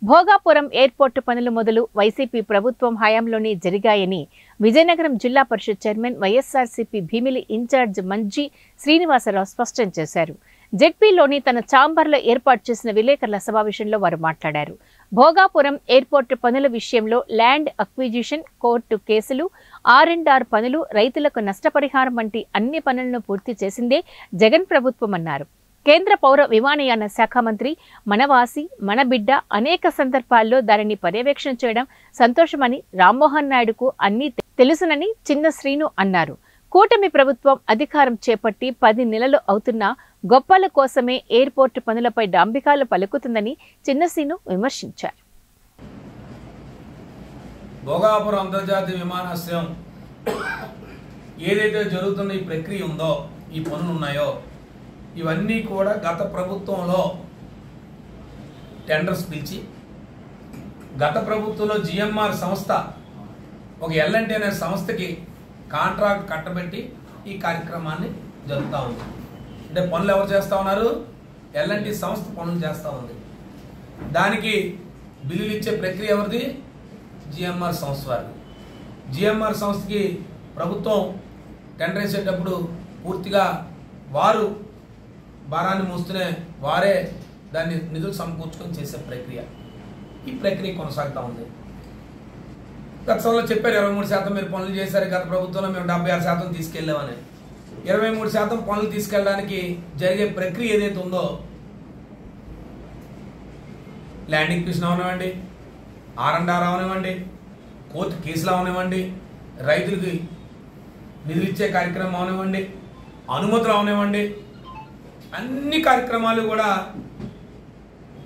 Bhogapuram airport పనులు మొదలు YCP ప్రభుత్వం హయాంలోనే జరిగాయని విజయనగరం జిల్లా పరిషత్ చైర్మన్ వైఎస్ఆర్సీపీ భీమిలి ఇన్ఛార్జ్ మంజీ శ్రీనివాసరావు స్పష్టం చేశారు. జెడ్పీలోని తన ఛాంబర్లో ఏర్పాటు చేసిన విలేకరుల సమావేశంలో వారు మాట్లాడారు. భోగాపురం ఎయిర్పోర్టు పనుల విషయంలో ల్యాండ్ అక్విజిషన్, కోర్టు కేసులు, R&R పనులు, రైతులకు నష్టపరిహారం వంటి అన్ని పనులను పూర్తి చేసిందే జగన్ ప్రభుత్వం అన్నారు. కేంద్ర పౌర విమానయాన శాఖ మంత్రి మనవాసి మన బిడ్డ అనేక సందర్భాల్లో దానిని పర్యవేక్షణ చేయడం సంతోషమని, రామ్మోహన్ నాయుడుకు అన్నీ తెలుసునని చిన్న శ్రీను అన్నారు. కూటమి ప్రభుత్వం అధికారం చేపట్టి 10 నెలలు అవుతున్నా గొప్పల కోసమే ఎయిర్పోర్టు పనులపై డాంబికాలు పలుకుతుందని చిన్న శ్రీను విమర్శించారు. భోగాపురం అంతర్జాతీయ విమానాశ్రయం ఏదైతే జరుగుతున్న ఈ ప్రక్రియ ఉందో, ఈ పనులు ఉన్నాయో, ఇవన్నీ కూడా గత ప్రభుత్వంలో టెండర్స్ పిలిచి గత ప్రభుత్వంలో GMR సంస్థ ఒక L&T అనే సంస్థకి కాంట్రాక్ట్ కట్టబెట్టి ఈ కార్యక్రమాన్ని జరుపుతూ ఉంది. అంటే పనులు ఎవరు చేస్తూ ఉన్నారు? L&T సంస్థ పనులు చేస్తూ ఉంది. దానికి బిల్లులు ఇచ్చే ప్రక్రియ ఎవరిది? GMR సంస్థ వారిది. GMR సంస్థకి ప్రభుత్వం టెండర్ వేసేటప్పుడు పూర్తిగా వారు భారాన్ని మోస్తూనే వారే దాన్ని నిధులు సమకూర్చుకొని చేసే ప్రక్రియ. ఈ ప్రక్రియ కొనసాగుతూ ఉంది. గత సంవత్సరంలో చెప్పారు 23% మీరు పనులు చేశారు, గత ప్రభుత్వంలో మేము 76% తీసుకెళ్ళామని. 23% పనులు తీసుకెళ్ళడానికి జరిగే ప్రక్రియ ఏదైతే ఉందో, ల్యాండింగ్ పిషన్ అవనివ్వండి, R&R అవనివ్వండి, కోర్టు కేసులు అవనివ్వండి, రైతులకి నిధులు ఇచ్చే కార్యక్రమం అవనివ్వండి, అనుమతులు అవనివ్వండి, అన్ని కార్యక్రమాలు కూడా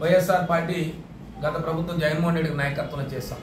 వైఎస్ఆర్ పార్టీ గత ప్రభుత్వం జగన్మోహన్ రెడ్డి నాయకత్వంలో చేస్తాం.